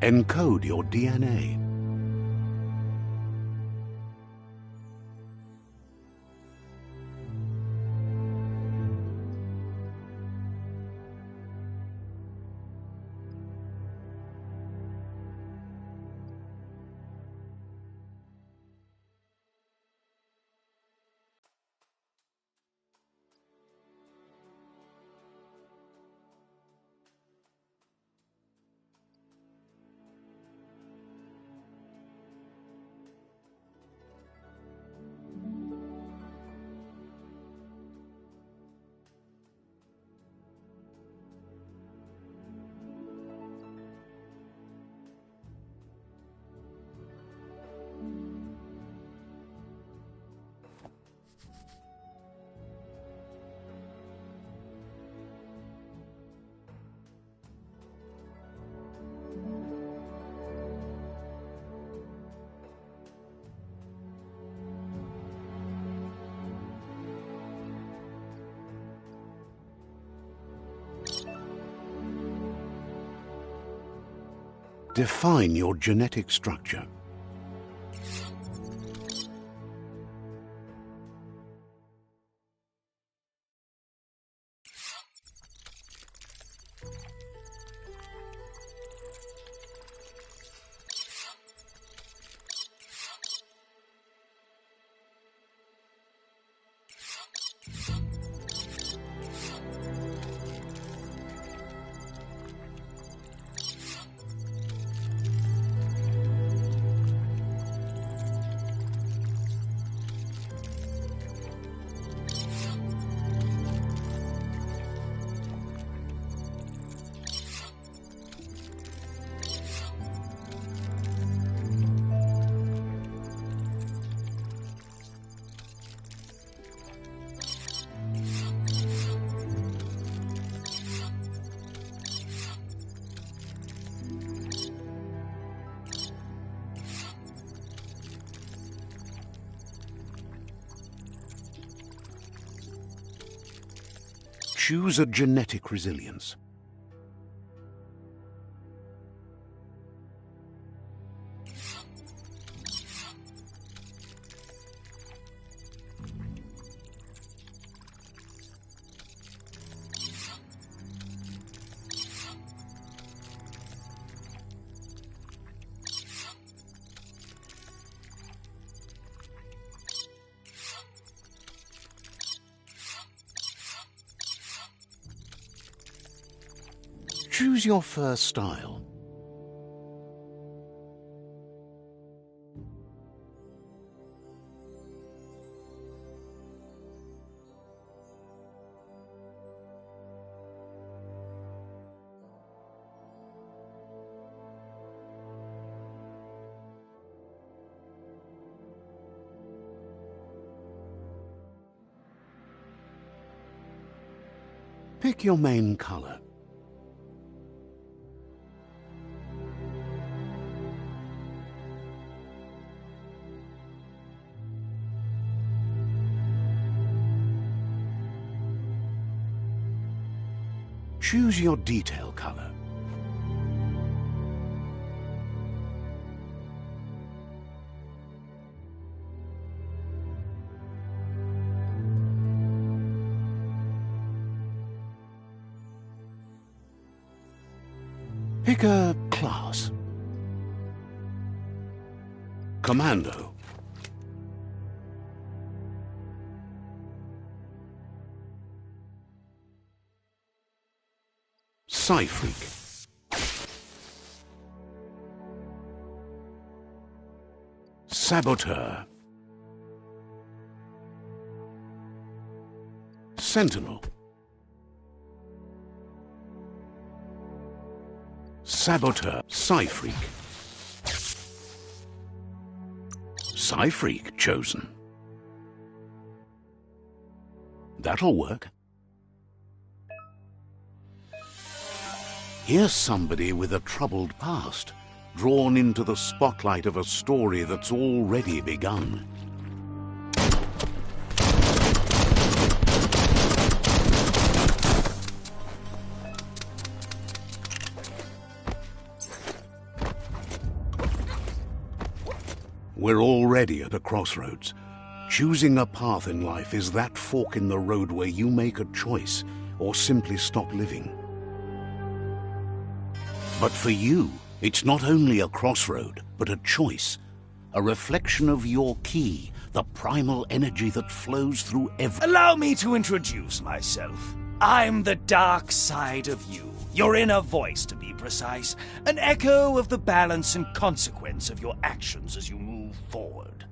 Encode your DNA. Define your genetic structure. Choose a genetic resilience. Choose your first style. Pick your main color. Choose your detail color. Pick a class. Commando. Psy-Freak. Saboteur. Sentinel. Saboteur. Psy-Freak. Psy-Freak chosen. That'll work. Here's somebody with a troubled past, drawn into the spotlight of a story that's already begun. We're already at a crossroads. Choosing a path in life is that fork in the road where you make a choice or simply stop living. But for you, it's not only a crossroad, but a choice. A reflection of your key, the primal energy that flows through every... Allow me to introduce myself. I'm the dark side of you. Your inner voice, to be precise. An echo of the balance and consequence of your actions as you move forward.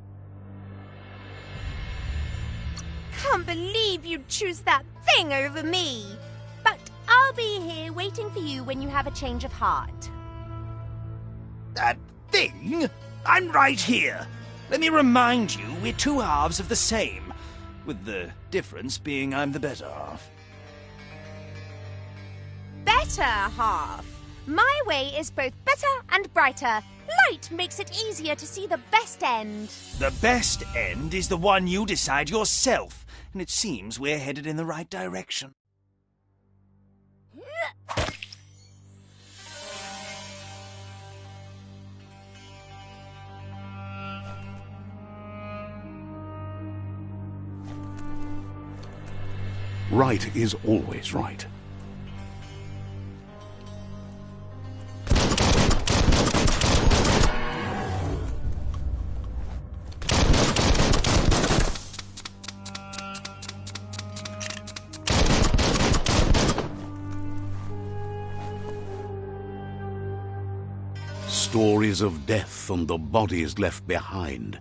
Can't believe you'd choose that thing over me. But I'll be here waiting for you when you have a change of heart. That thing? I'm right here. Let me remind you, we're two halves of the same. With the difference being I'm the better half. Better half. My way is both better and brighter. Light makes it easier to see the best end. The best end is the one you decide yourself, and it seems we're headed in the right direction. Right is always right. Stories of death and the bodies left behind,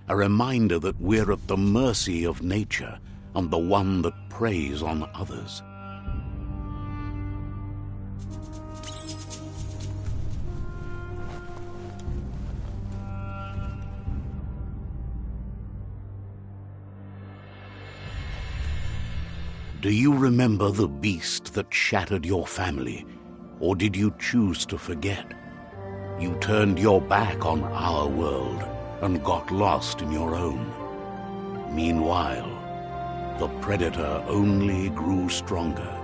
a reminder that we're at the mercy of nature and the one that preys on others. Do you remember the beast that shattered your family, or did you choose to forget? You turned your back on our world and got lost in your own. Meanwhile, the predator only grew stronger.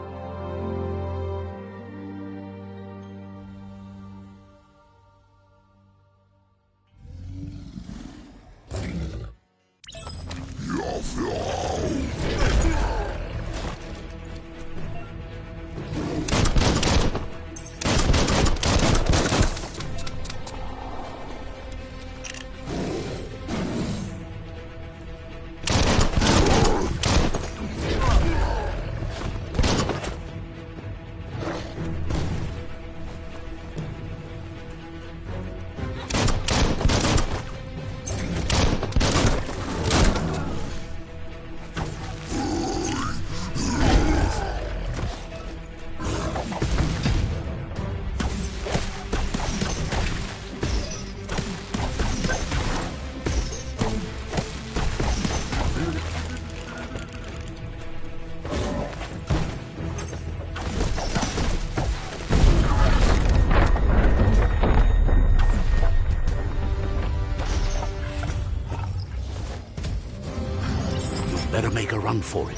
Better make a run for it.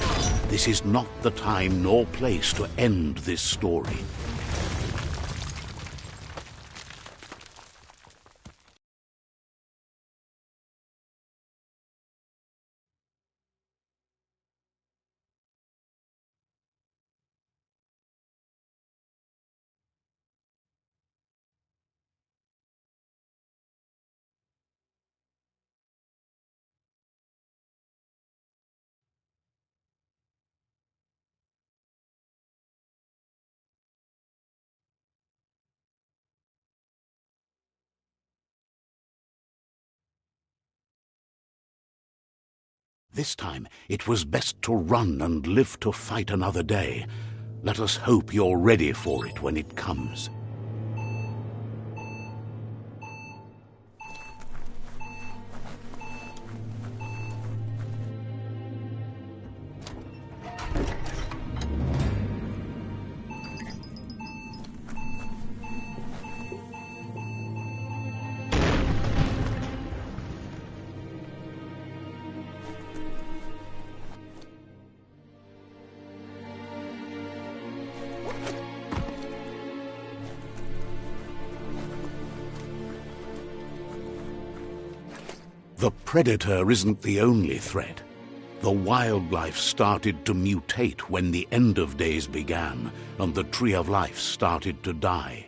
This is not the time nor place to end this story. This time, it was best to run and live to fight another day. Let us hope you're ready for it when it comes. The predator isn't the only threat. The wildlife started to mutate when the end of days began, and the tree of life started to die.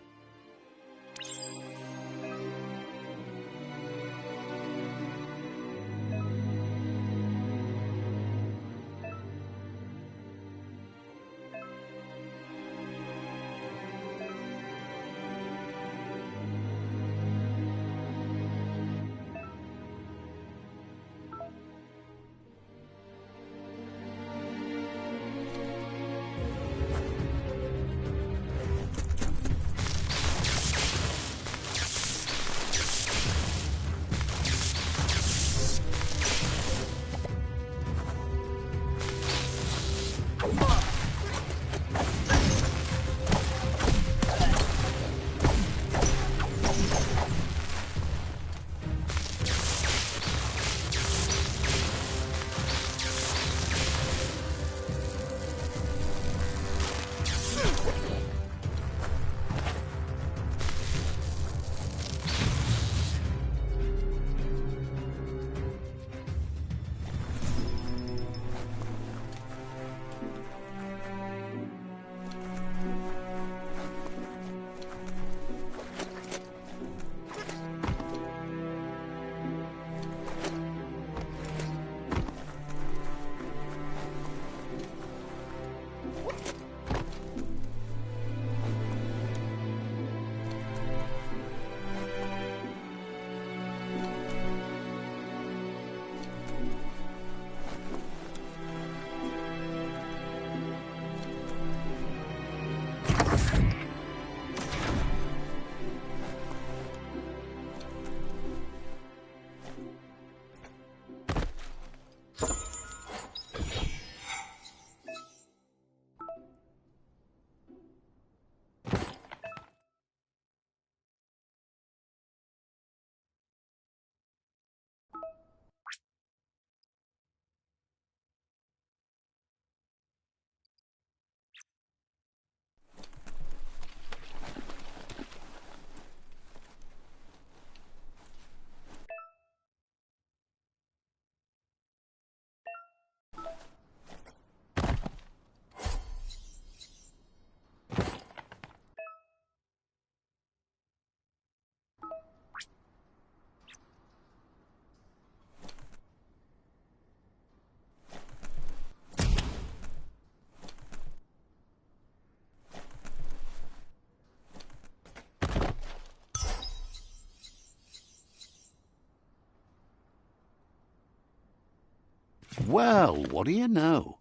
Well, what do you know?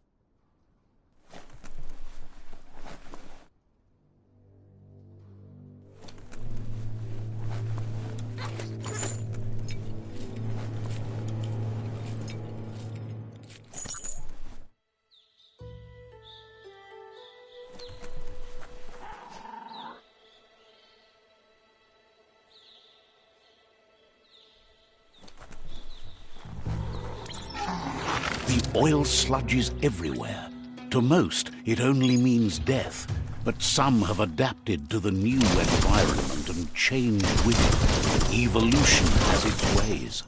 The oil sludges everywhere. To most, it only means death, but some have adapted to the new environment and changed with it. Evolution has its ways.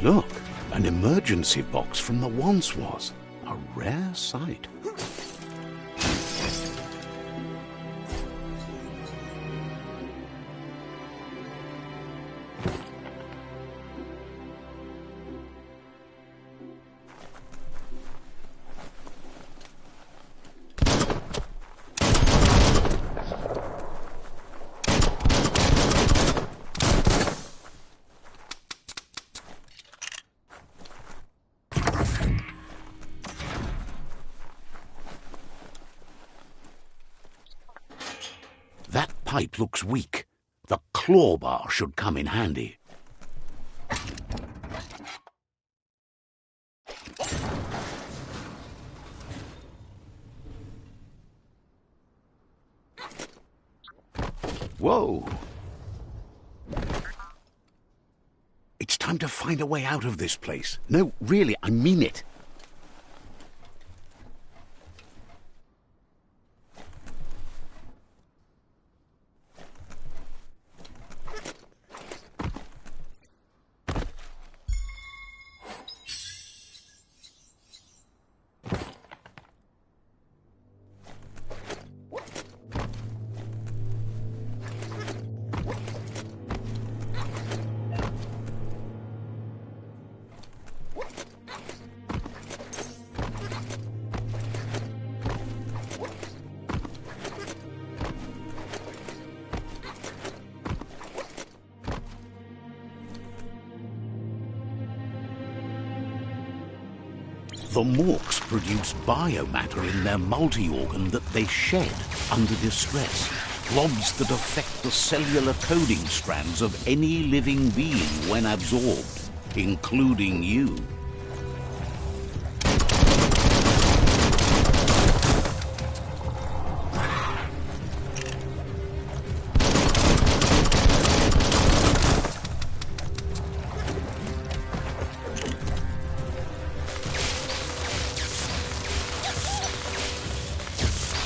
Look, an emergency box from the once was. A rare sight. That pipe looks weak. The claw bar should come in handy. Whoa! It's time to find a way out of this place. No, really, I mean it. The Morks produce biomatter in their multi-organ that they shed under distress. Blobs that affect the cellular coding strands of any living being when absorbed, including you.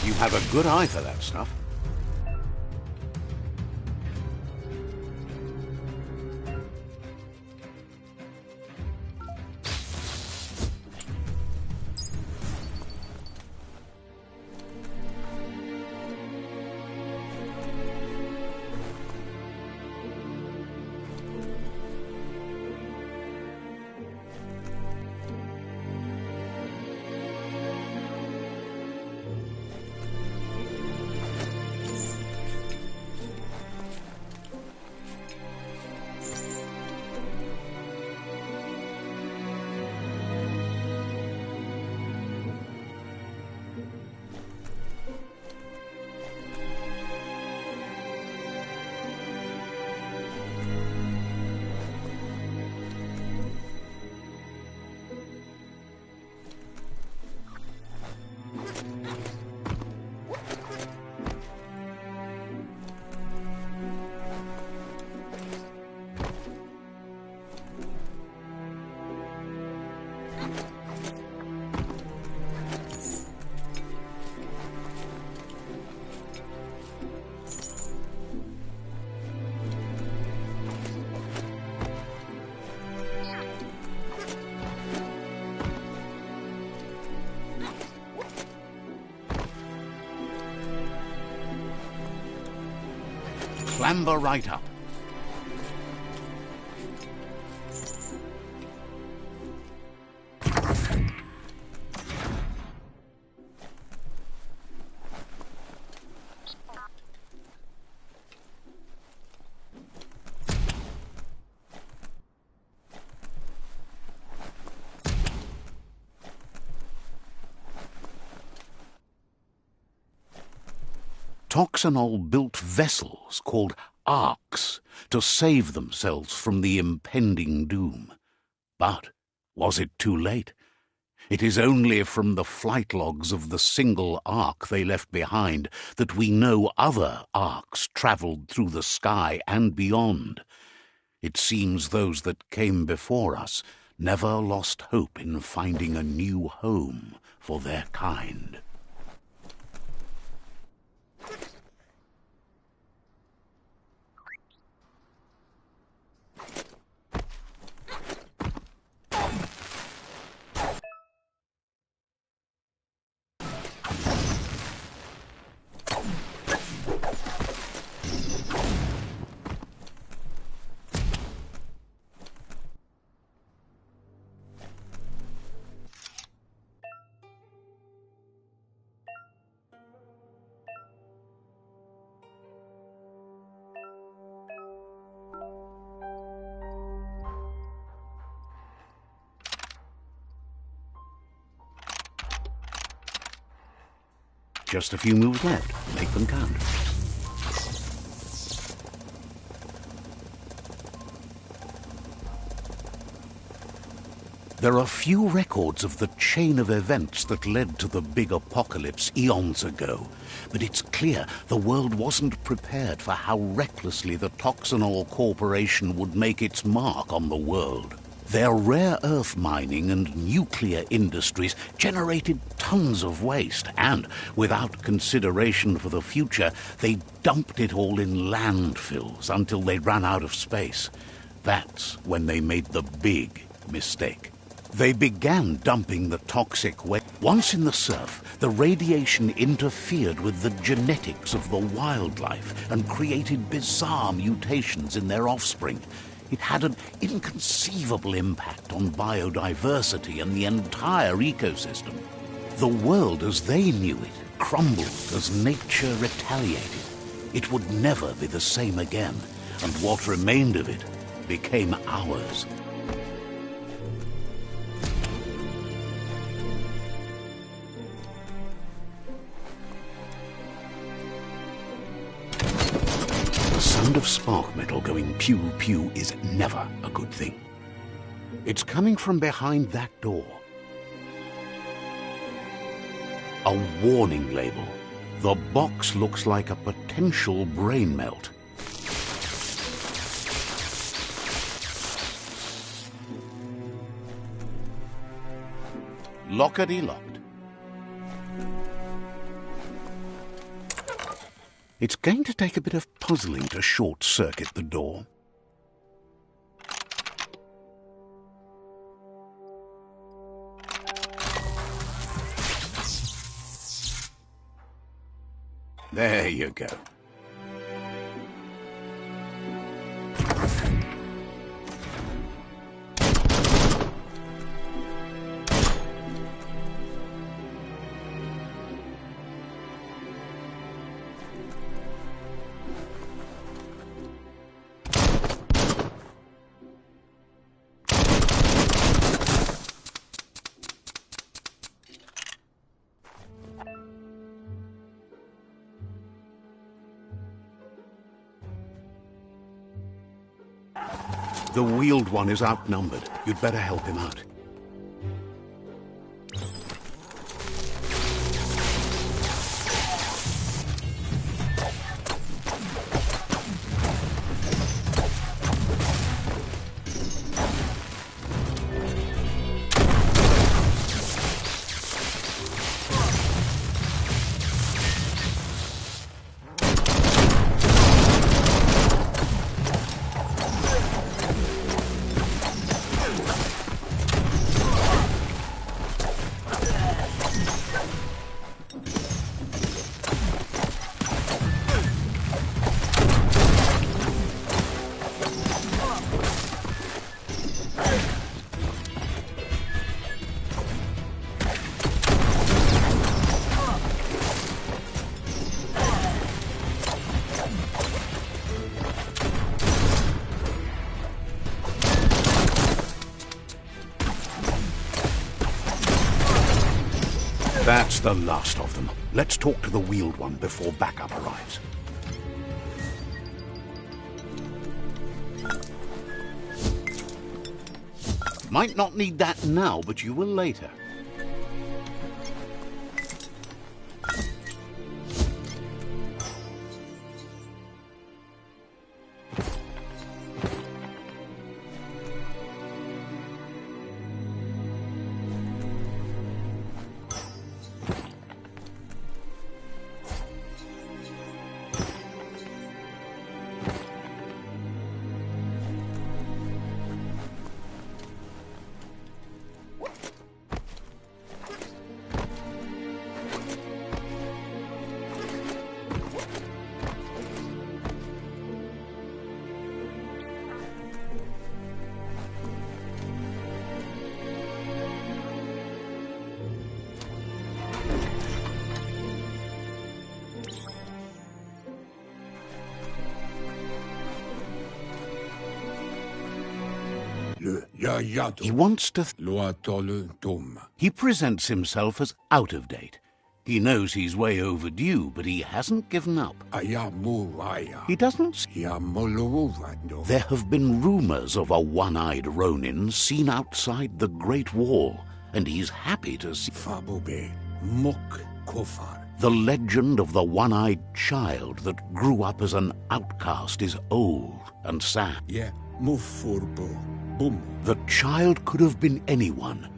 You have a good eye for that stuff. Clamber right up. Toxanol built vessels called arks to save themselves from the impending doom. But was it too late? It is only from the flight logs of the single ark they left behind that we know other arks travelled through the sky and beyond. It seems those that came before us never lost hope in finding a new home for their kind. Just a few moves left. Make them count. There are few records of the chain of events that led to the big apocalypse eons ago, but it's clear the world wasn't prepared for how recklessly the Toxanol Corporation would make its mark on the world. Their rare earth mining and nuclear industries generated tons of waste, and, without consideration for the future, they dumped it all in landfills until they ran out of space. That's when they made the big mistake. They began dumping the toxic waste. Once in the surf, the radiation interfered with the genetics of the wildlife and created bizarre mutations in their offspring. It had an inconceivable impact on biodiversity and the entire ecosystem. The world as they knew it crumbled as nature retaliated. It would never be the same again, and what remained of it became ours. The sound of spark metal going pew-pew is never a good thing. It's coming from behind that door. A warning label. The box looks like a potential brain melt. Lockety-locked. It's going to take a bit of puzzling to short-circuit the door. There you go. The wheeled one is outnumbered. You'd better help him out. That's the last of them. Let's talk to the wheeled one before backup arrives. Might not need that now, but you will later. He wants to... He presents himself as out of date. He knows he's way overdue, but he hasn't given up. He doesn't. There have been rumors of a one-eyed Ronin seen outside the Great Wall, and he's happy to see. The legend of the one-eyed child that grew up as an outcast is old and sad. The child could have been anyone,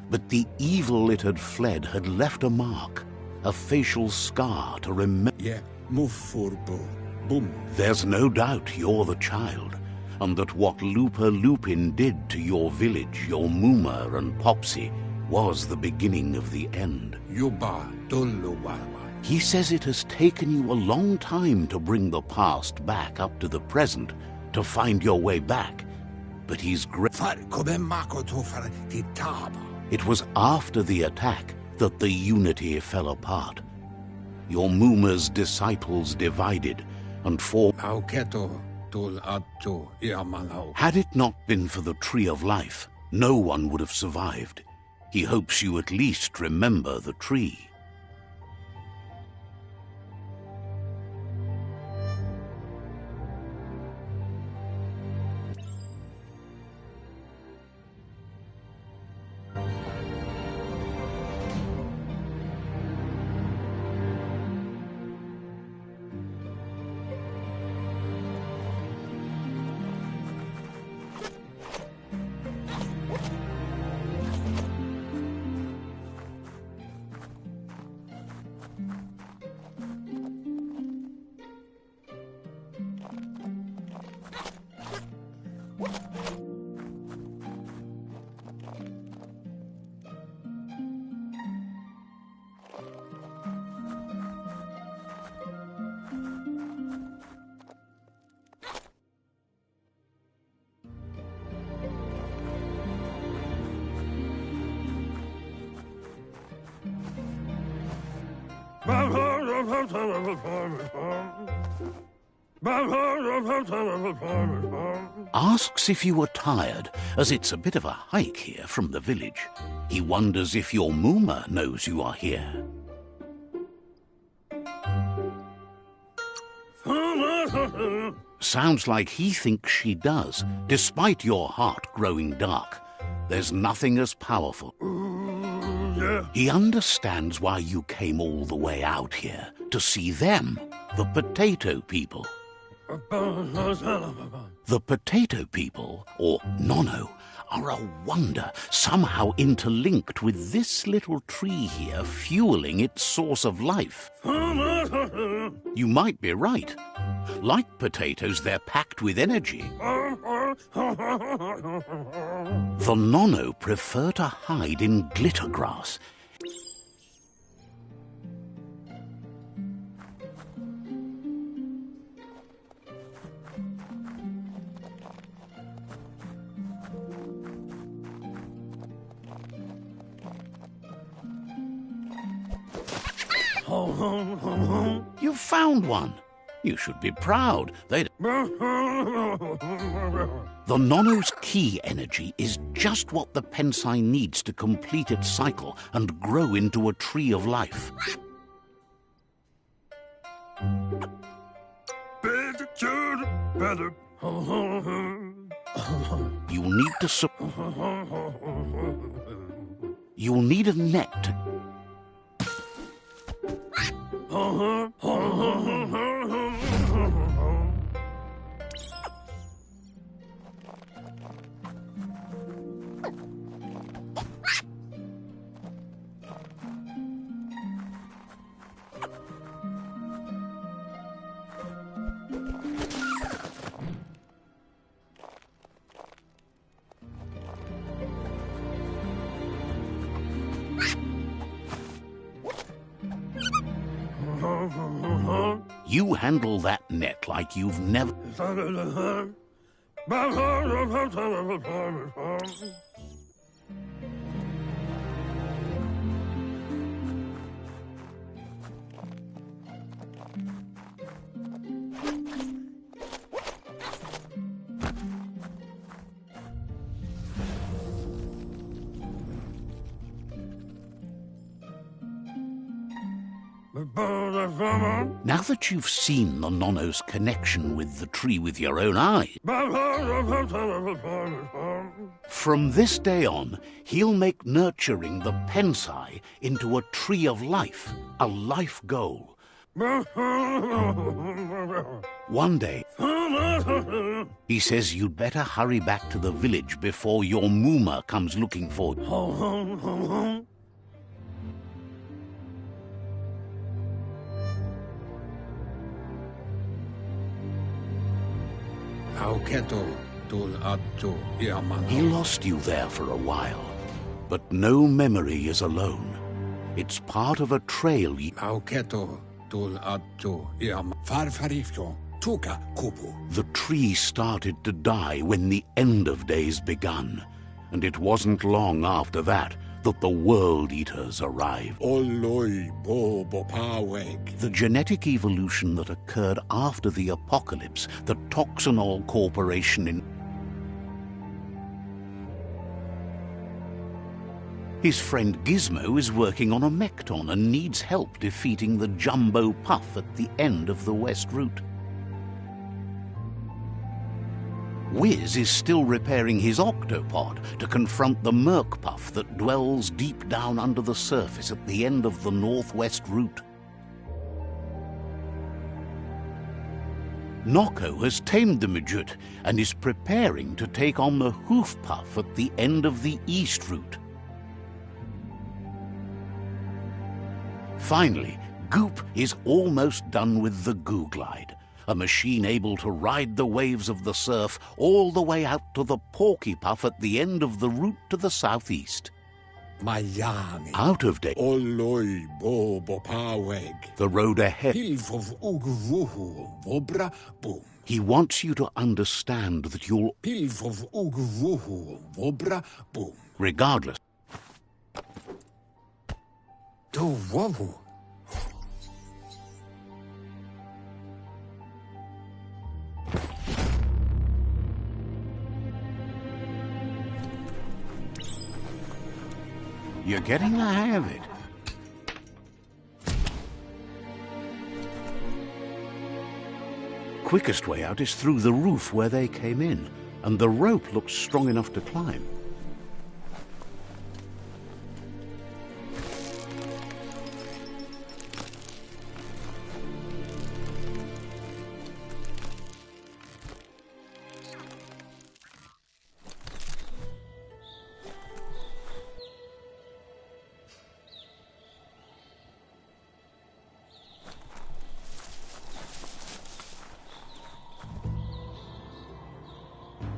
but the evil it had fled had left a mark, a facial scar to remember. There's no doubt you're the child, and that what Lupa Lupin did to your village, your Muma and Popsy, was the beginning of the end. He says it has taken you a long time to bring the past back up to the present, to find your way back, but he's It was after the attack that the unity fell apart. Your Muma's disciples divided and formed. Had it not been for the Tree of Life, no one would have survived. He hopes you at least remember the tree. Asks if you were tired, as it's a bit of a hike here from the village. He wonders if your Muma knows you are here. Sounds like he thinks she does, despite your heart growing dark. There's nothing as powerful. He understands why you came all the way out here, to see them, the potato people. The potato people, or Nono, are a wonder, somehow interlinked with this little tree here fueling its source of life. You might be right. Like potatoes, they're packed with energy. The Nono prefer to hide in glitter grass. You found one. You should be proud. The Nono's key energy is just what the Pensai needs to complete its cycle and grow into a tree of life. You'll need a net to... You handle that net like you've never... Now that you've seen the Nonno's connection with the tree with your own eyes, from this day on, he'll make nurturing the Pensai into a tree of life, a life goal. One day, he says you'd better hurry back to the village before your Mooma comes looking for you. He lost you there for a while, but no memory is alone. It's part of a trail The tree started to die when the end of days begun, and it wasn't long after that the World Eaters arrived. The genetic evolution that occurred after the apocalypse, the Toxanol Corporation in... His friend Gizmo is working on a Mekton and needs help defeating the Jumbo Puff at the end of the West Route. Wiz is still repairing his octopod to confront the Merc Puff that dwells deep down under the surface at the end of the Northwest Route. Nocco has tamed the Midget and is preparing to take on the Hoof Puff at the end of the East Route. Finally, Goop is almost done with the Goo Glide, a machine able to ride the waves of the surf all the way out to the Porky Puff at the end of the route to the southeast. Out of date, the road ahead. He wants you to understand that you'll... Regardless. You're getting the hang of it. Quickest way out is through the roof where they came in, and the rope looks strong enough to climb.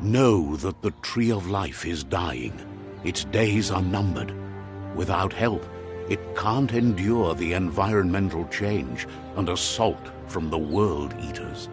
Know that the Tree of Life is dying. Its days are numbered. Without help, it can't endure the environmental change and assault from the World Eaters.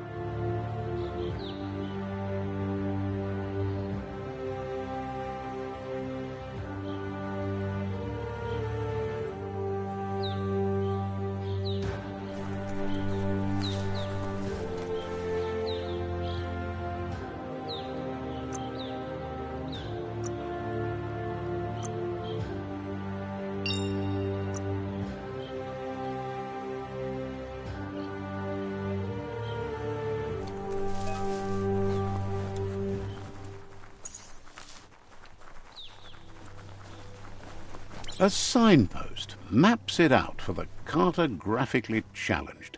A signpost maps it out for the cartographically challenged.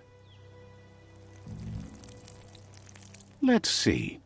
Let's see.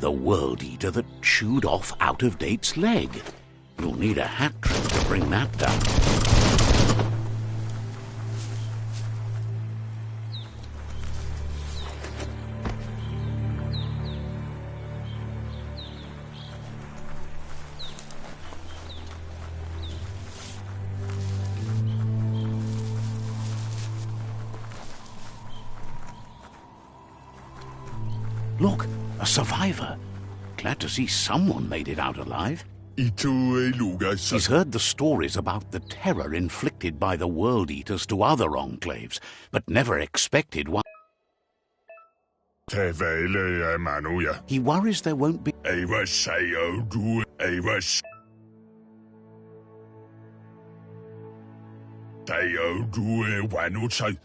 the World Eater that chewed off Out-of-Date's leg. You'll need a hat trick to bring that down. Look, a survivor. Glad to see someone made it out alive. He's heard the stories about the terror inflicted by the World Eaters to other enclaves, but never expected one. He worries there won't be...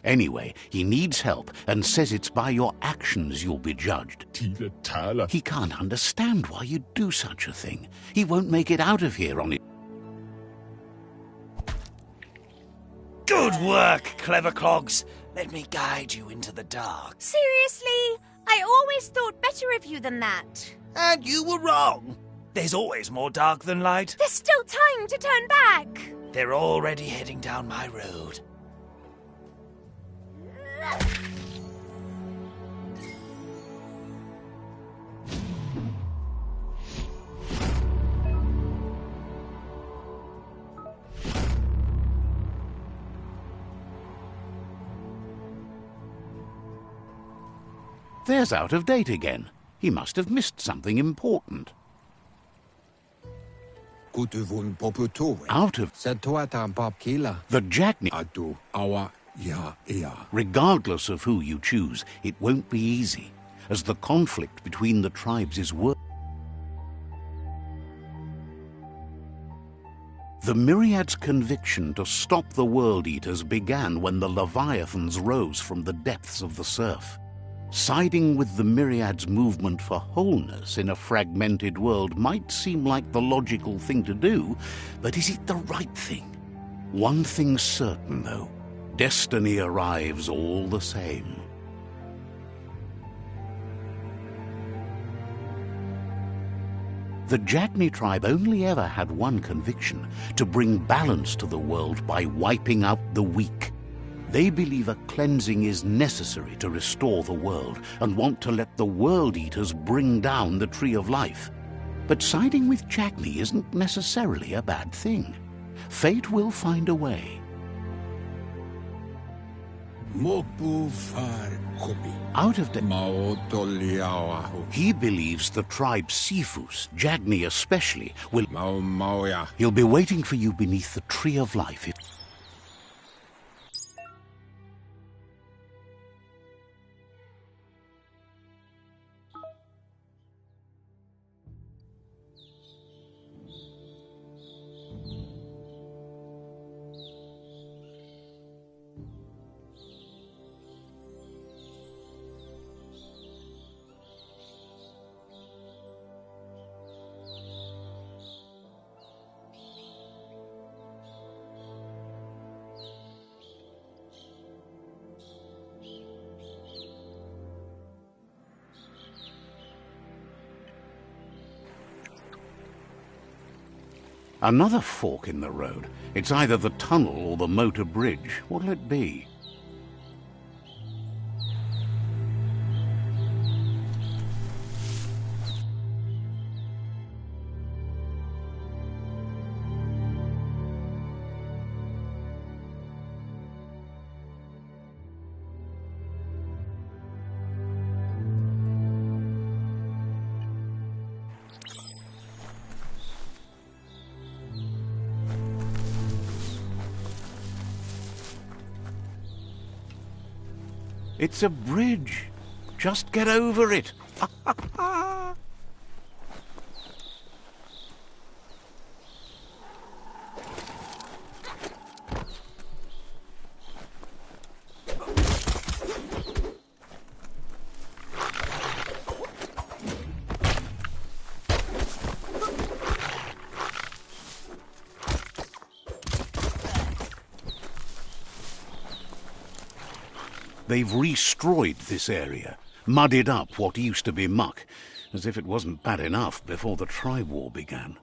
Anyway, he needs help and says it's by your actions you'll be judged. He can't understand why you'd do such a thing. He won't make it out of here on it. Good work, clever clogs. Let me guide you into the dark. Seriously? I always thought better of you than that. And you were wrong. There's always more dark than light. There's still time to turn back. They're already heading down my road. There's Out-of-Date again. He must have missed something important. Out of the Jagni. Regardless of who you choose, it won't be easy, as the conflict between the tribes is worse. The Myriad's conviction to stop the World Eaters began when the Leviathans rose from the depths of the surf. Siding with the Myriad's movement for wholeness in a fragmented world might seem like the logical thing to do, but is it the right thing? One thing's certain, though. Destiny arrives all the same. The Jagni tribe only ever had one conviction: to bring balance to the world by wiping out the weak. They believe a cleansing is necessary to restore the world and want to let the World Eaters bring down the Tree of Life. But siding with Jagni isn't necessarily a bad thing. Fate will find a way. Out of He believes the tribe Sifus, Jagni especially, will... He'll be waiting for you beneath the Tree of Life. Another fork in the road. It's either the tunnel or the motor bridge. What'll it be? It's a bridge. Just get over it. They've restroyed this area, mudded up what used to be muck. As if it wasn't bad enough before the tribe war began.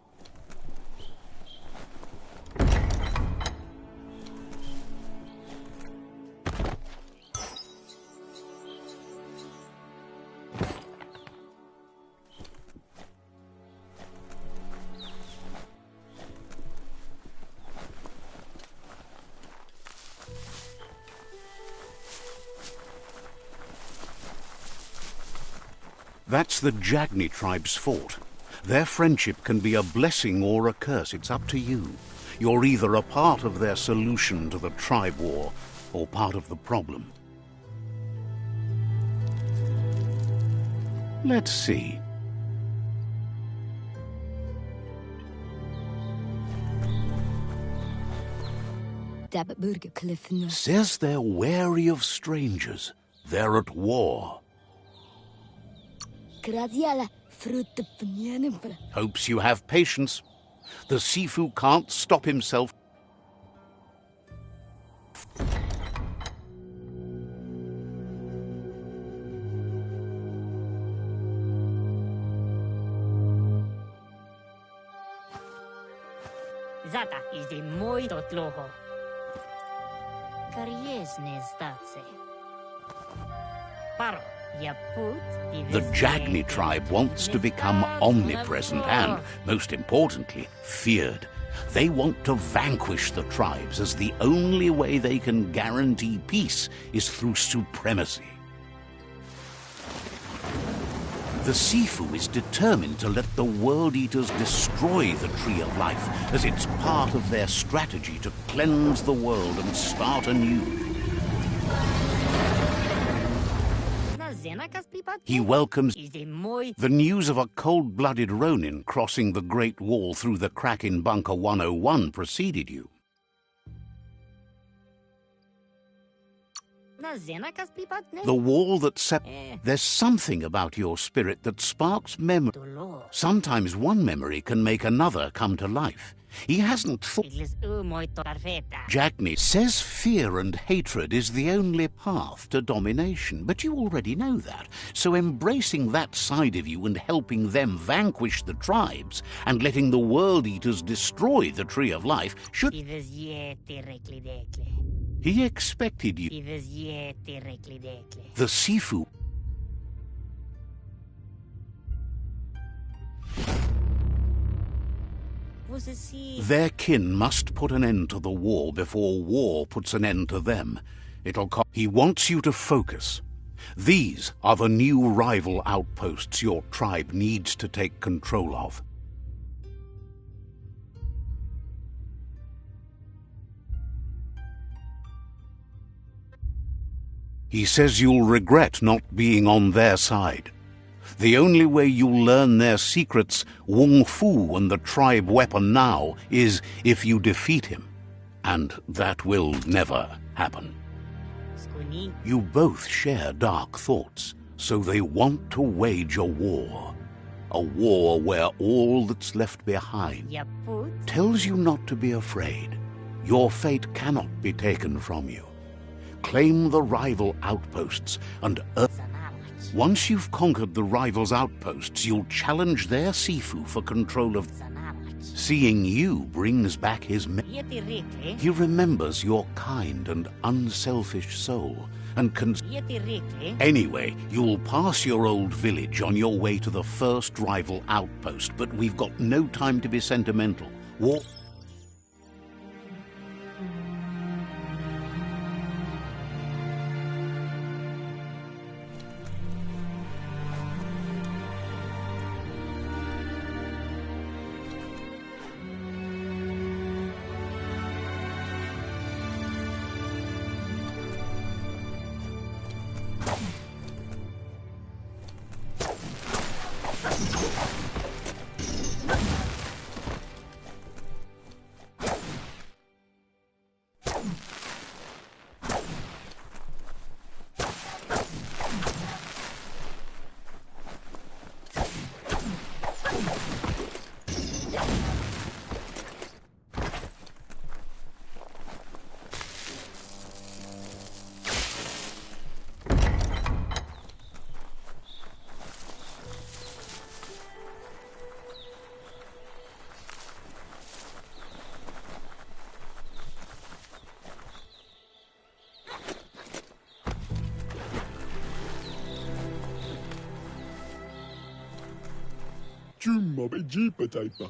That's the Jagni tribe's fort. Their friendship can be a blessing or a curse. It's up to you. You're either a part of their solution to the tribe war or part of the problem. Let's see. Says they're wary of strangers. They're at war. Hopes you have patience. The Sifu can't stop himself. Zata is the moi totloho. Kariesne zdatse. Paro. The Jagni tribe wants to become omnipresent and, most importantly, feared. They want to vanquish the tribes, as the only way they can guarantee peace is through supremacy. The Sifu is determined to let the World Eaters destroy the Tree of Life, as it's part of their strategy to cleanse the world and start anew. He welcomes the news of a cold-blooded Ronin crossing the Great Wall through the crack in Bunker 101 preceded you. The wall that There's something about your spirit that sparks memory. Sometimes one memory can make another come to life. He hasn't thought. Jagni says fear and hatred is the only path to domination, but you already know that. So embracing that side of you and helping them vanquish the tribes and letting the World Eaters destroy the Tree of Life should... He expected you. The Sifu... Their kin must put an end to the war before war puts an end to them. He wants you to focus. These are the new rival outposts your tribe needs to take control of. He says you'll regret not being on their side. The only way you'll learn their secrets, Wung Fu and the tribe weapon now, is if you defeat him. And that will never happen. You both share dark thoughts, so they want to wage a war. A war where all that's left behind tells you not to be afraid. Your fate cannot be taken from you. Claim the rival outposts and once you've conquered the rivals' outposts, you'll challenge their Sifu for control of... Seeing you brings back his... He remembers your kind and unselfish soul, and can... Anyway, you'll pass your old village on your way to the first rival outpost, but we've got no time to be sentimental. Walk...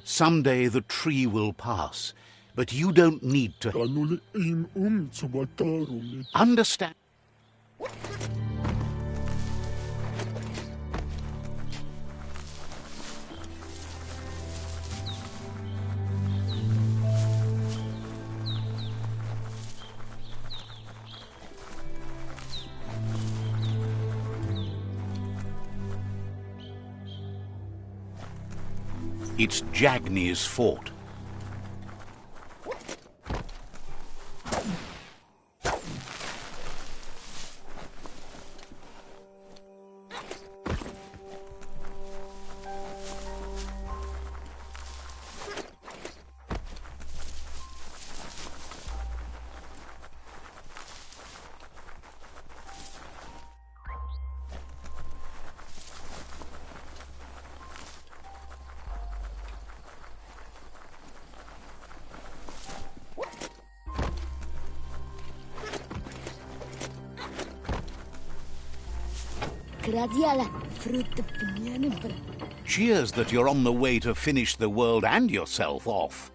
Someday the tree will pass, but you don't need to understand. It's Jagni's fort. Cheers that you're on the way to finish the world and yourself off.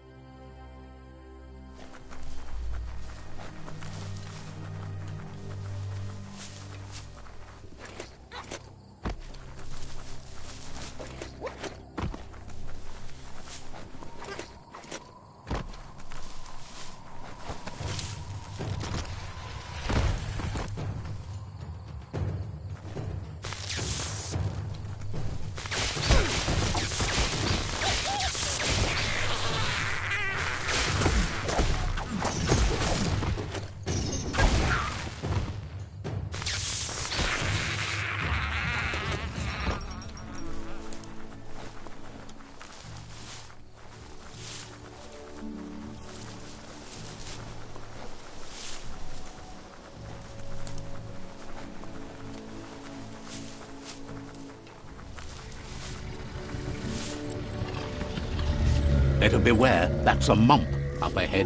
Better beware, that's a mump up ahead.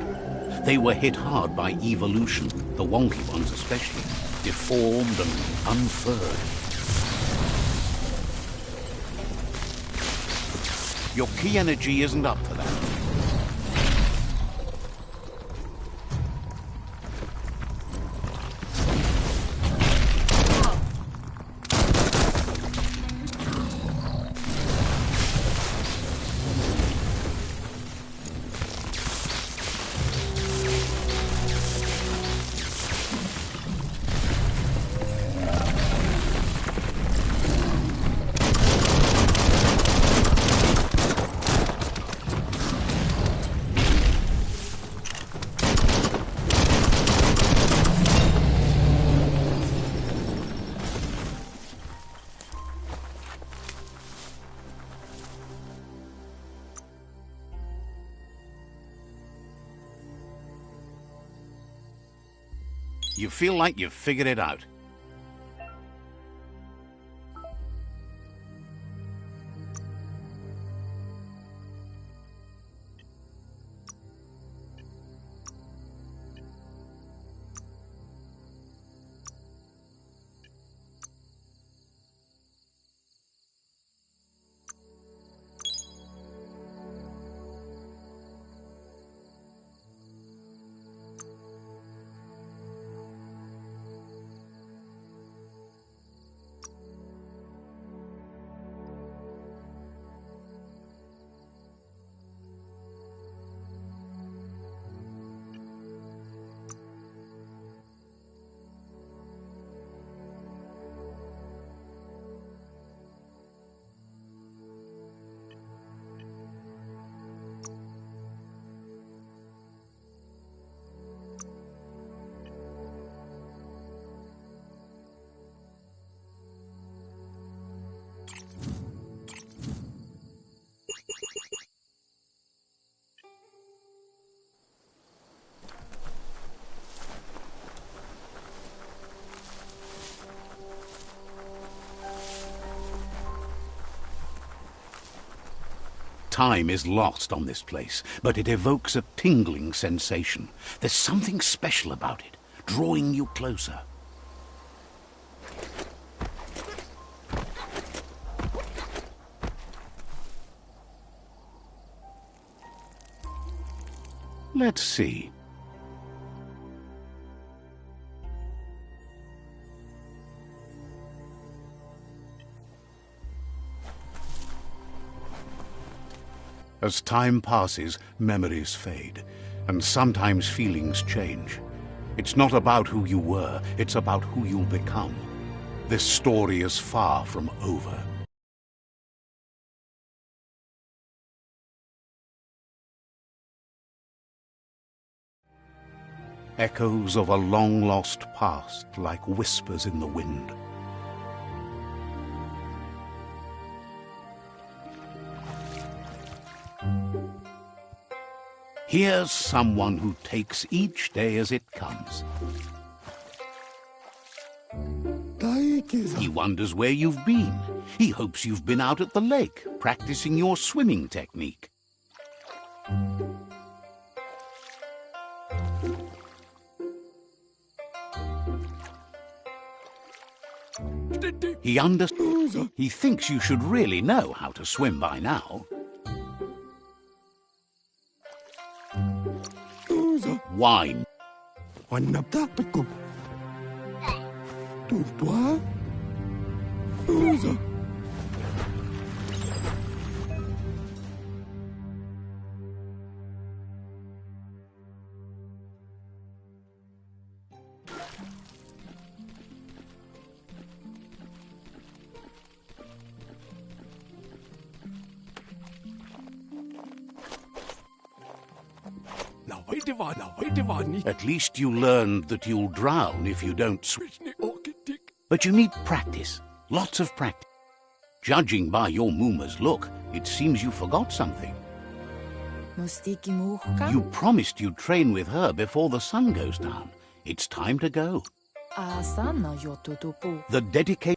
They were hit hard by evolution, the wonky ones especially, deformed and unfurred. Your key energy isn't up for that. You feel like you've figured it out. Time is lost on this place, but it evokes a tingling sensation. There's something special about it, drawing you closer. Let's see. As time passes, memories fade, and sometimes feelings change. It's not about who you were, it's about who you'll become. This story is far from over. Echoes of a long-lost past like whispers in the wind. Here's someone who takes each day as it comes. He wonders where you've been. He hopes you've been out at the lake, practicing your swimming technique. He thinks you should really know how to swim by now. Wine. At least you learned that you'll drown if you don't swim. But you need practice, lots of practice. Judging by your Mooma's look, it seems you forgot something. You promised you'd train with her before the sun goes down. It's time to go. The dedication.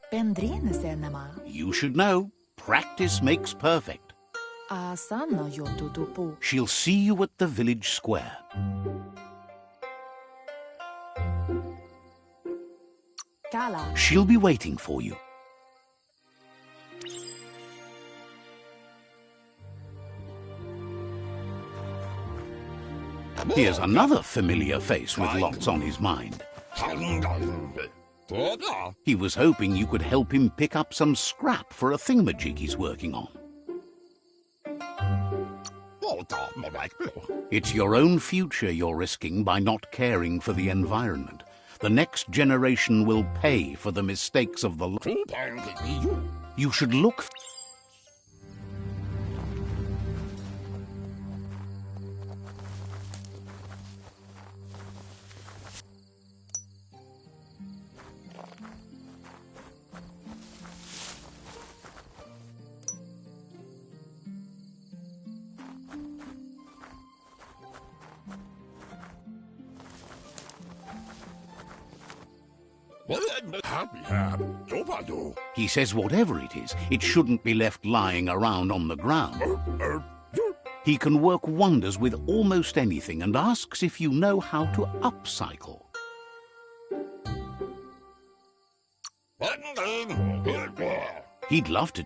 You should know, practice makes perfect. She'll see you at the village square. She'll be waiting for you. Here's another familiar face with lots on his mind. He was hoping you could help him pick up some scrap for a thingamajig he's working on. It's your own future you're risking by not caring for the environment. The next generation will pay for the mistakes of the... You should look... He says whatever it is, it shouldn't be left lying around on the ground. He can work wonders with almost anything and asks if you know how to upcycle. He'd love to.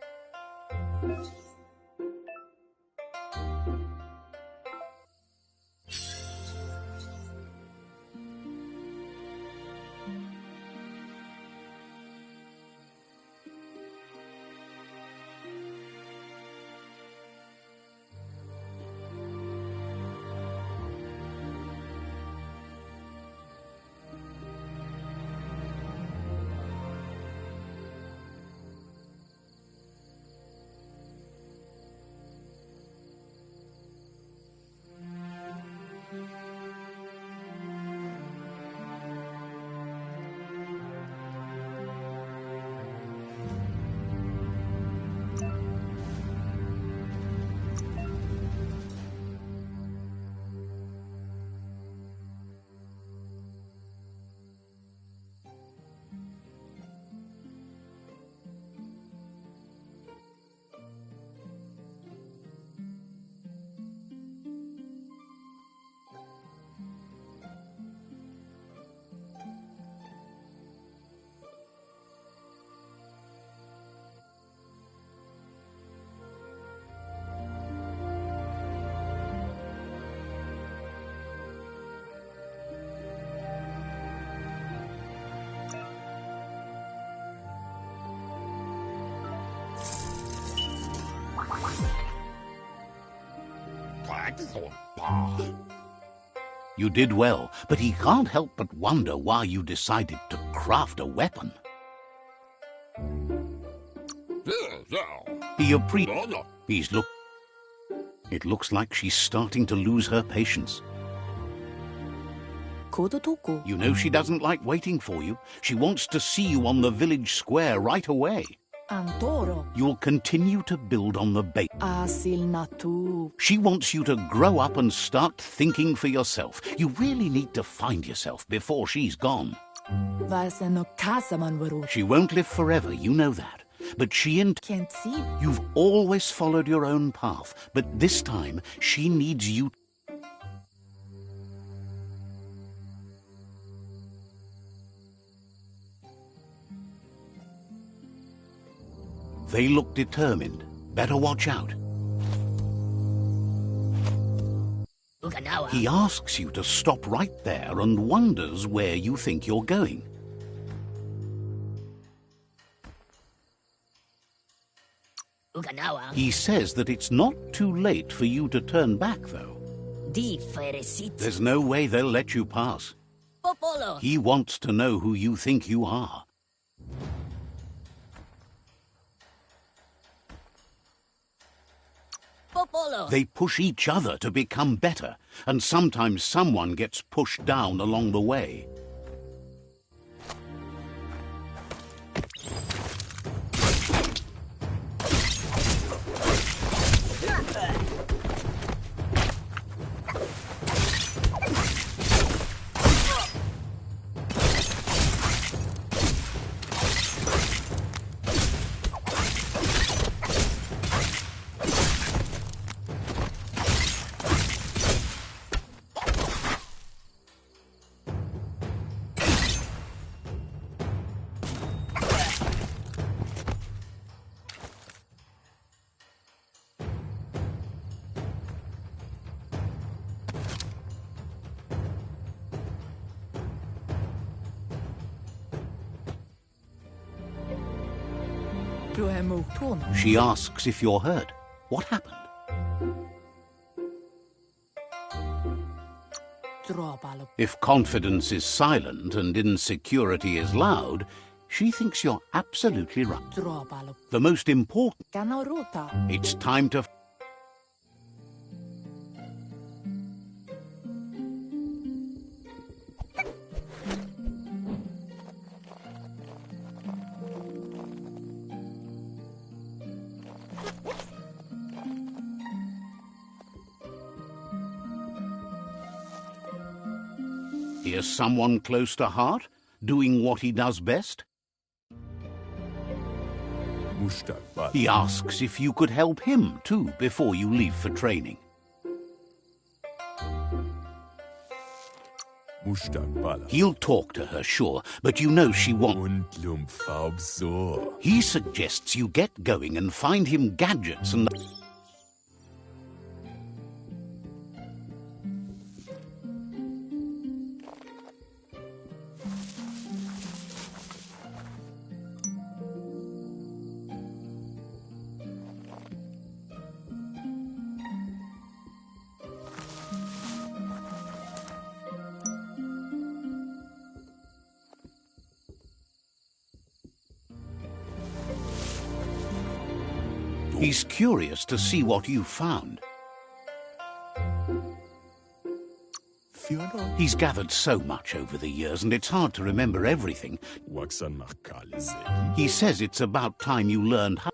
You did well, but he can't help but wonder why you decided to craft a weapon. It looks like she's starting to lose her patience. You know she doesn't like waiting for you. She wants to see you on the village square right away. You'll continue to build on the base. She wants you to grow up and start thinking for yourself. You really need to find yourself before she's gone. She won't live forever, you know that. But you've always followed your own path, but this time she needs you. They look determined. Better watch out. He asks you to stop right there and wonders where you think you're going. He says that it's not too late for you to turn back, though. There's no way they'll let you pass. He wants to know who you think you are. They push each other to become better, and sometimes someone gets pushed down along the way. She asks if you're hurt. What happened? If confidence is silent and insecurity is loud, she thinks you're absolutely right. The most important, it's time to... Here's someone close to heart, doing what he does best. He asks if you could help him, too, before you leave for training. He'll talk to her, sure, but you know she won't. He suggests you get going and find him gadgets and... He's curious to see what you've found. He's gathered so much over the years, and it's hard to remember everything. He says it's about time you learned how...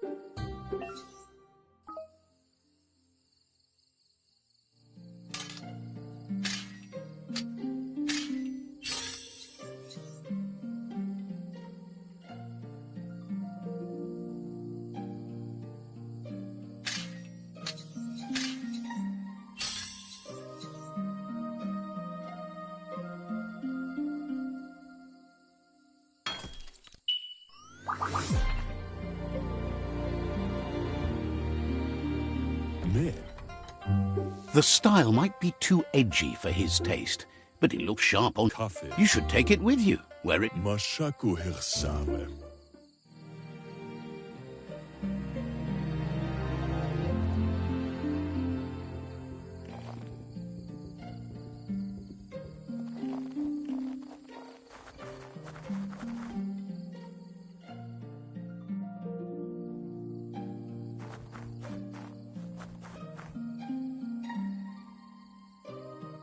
The style might be too edgy for his taste, but it looks sharp on... You should take it with you, where it...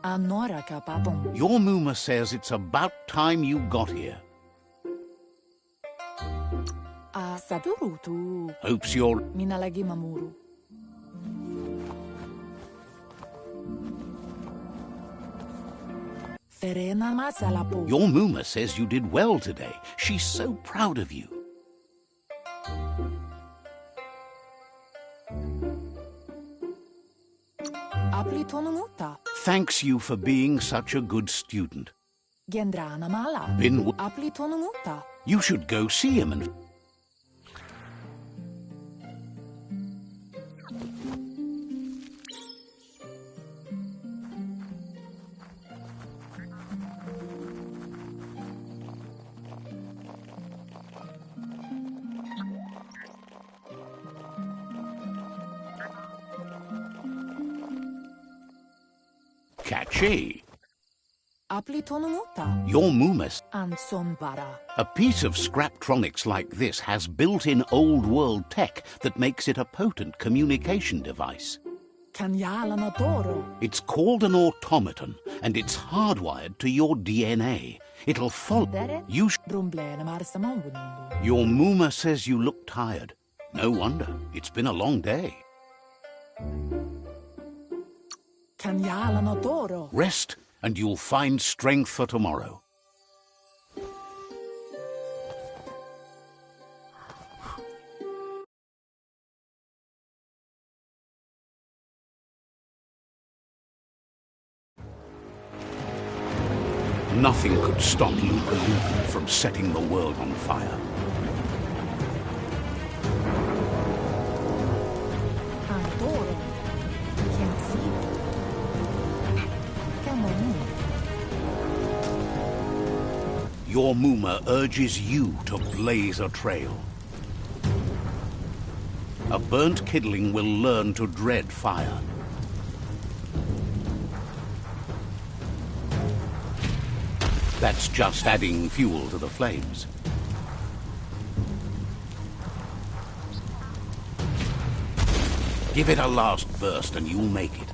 Anora ka papong. Your Muma says it's about time you got here. Sadurutu. Hopes you're... Minalagi mamuru. Ferena masalapo. Your Muma says you did well today. She's so proud of you. Aplitonumuta. Thanks you for being such a good student. Gendrana mala. Bin... Aplitonumuta. You should go see him and... Catchy. Aplitonumuta. Your Mumas. Ansonbara. A piece of Scraptronics like this has built-in old-world tech that makes it a potent communication device. Kanyala notoro. It's called an automaton, and it's hardwired to your DNA. It'll follow... You Brumblene marsamawunundo. Your Muma says you look tired. No wonder. It's been a long day. Kanyala notoro. Rest, and you'll find strength for tomorrow. Nothing could stop Lupa Lupa from setting the world on fire. Antoro. Can't see. Come on. Your Muma urges you to blaze a trail. A burnt kidling will learn to dread fire. That's just adding fuel to the flames. Give it a last burst and you'll make it.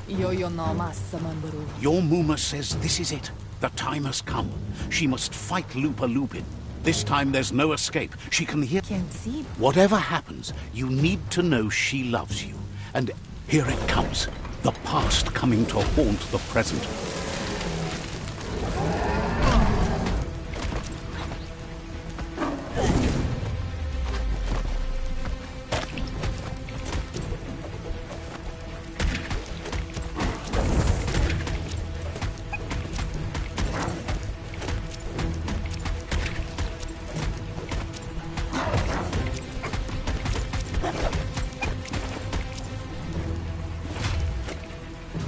Yo no massa mambaru. Your Muma says this is it. The time has come. She must fight Lupa Lupin. This time there's no escape. She can hear... Can't see. Whatever happens, you need to know she loves you. And here it comes. The past coming to haunt the present.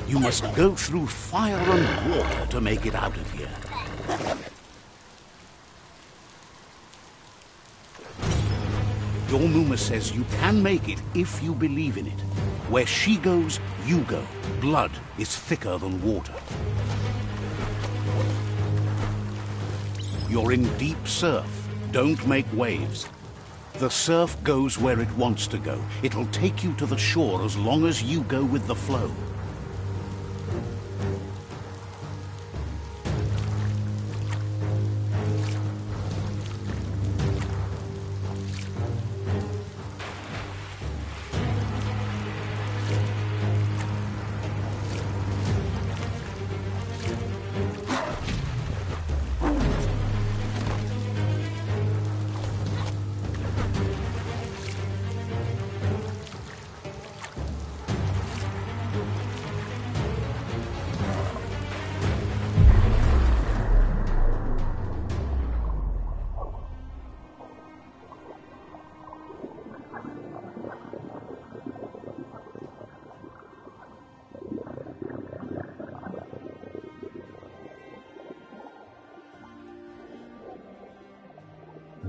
You must go through fire and water to make it out of here. Your Muma says you can make it if you believe in it. Where she goes, you go. Blood is thicker than water. You're in deep surf. Don't make waves. The surf goes where it wants to go. It'll take you to the shore as long as you go with the flow.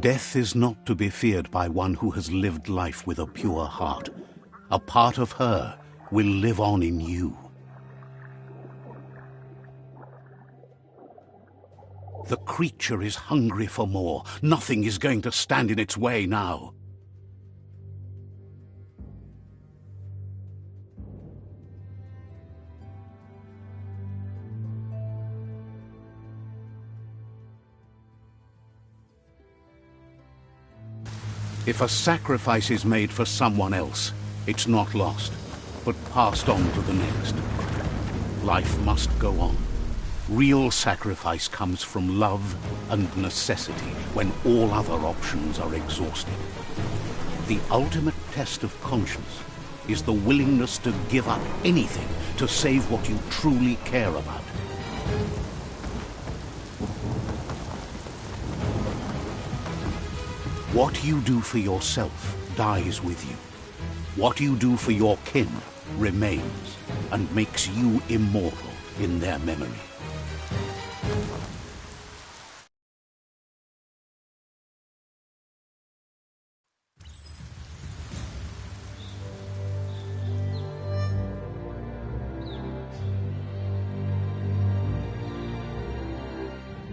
Death is not to be feared by one who has lived life with a pure heart. A part of her will live on in you. The creature is hungry for more. Nothing is going to stand in its way now. If a sacrifice is made for someone else, it's not lost, but passed on to the next. Life must go on. Real sacrifice comes from love and necessity when all other options are exhausted. The ultimate test of conscience is the willingness to give up anything to save what you truly care about. What you do for yourself dies with you. What you do for your kin remains and makes you immortal in their memory.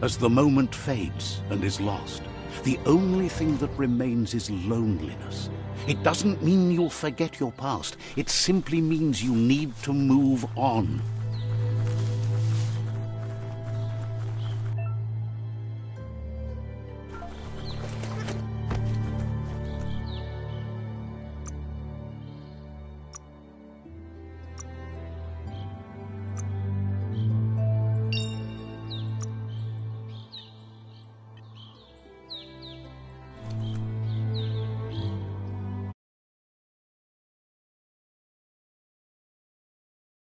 As the moment fades and is lost, the only thing that remains is loneliness. It doesn't mean you'll forget your past. It simply means you need to move on.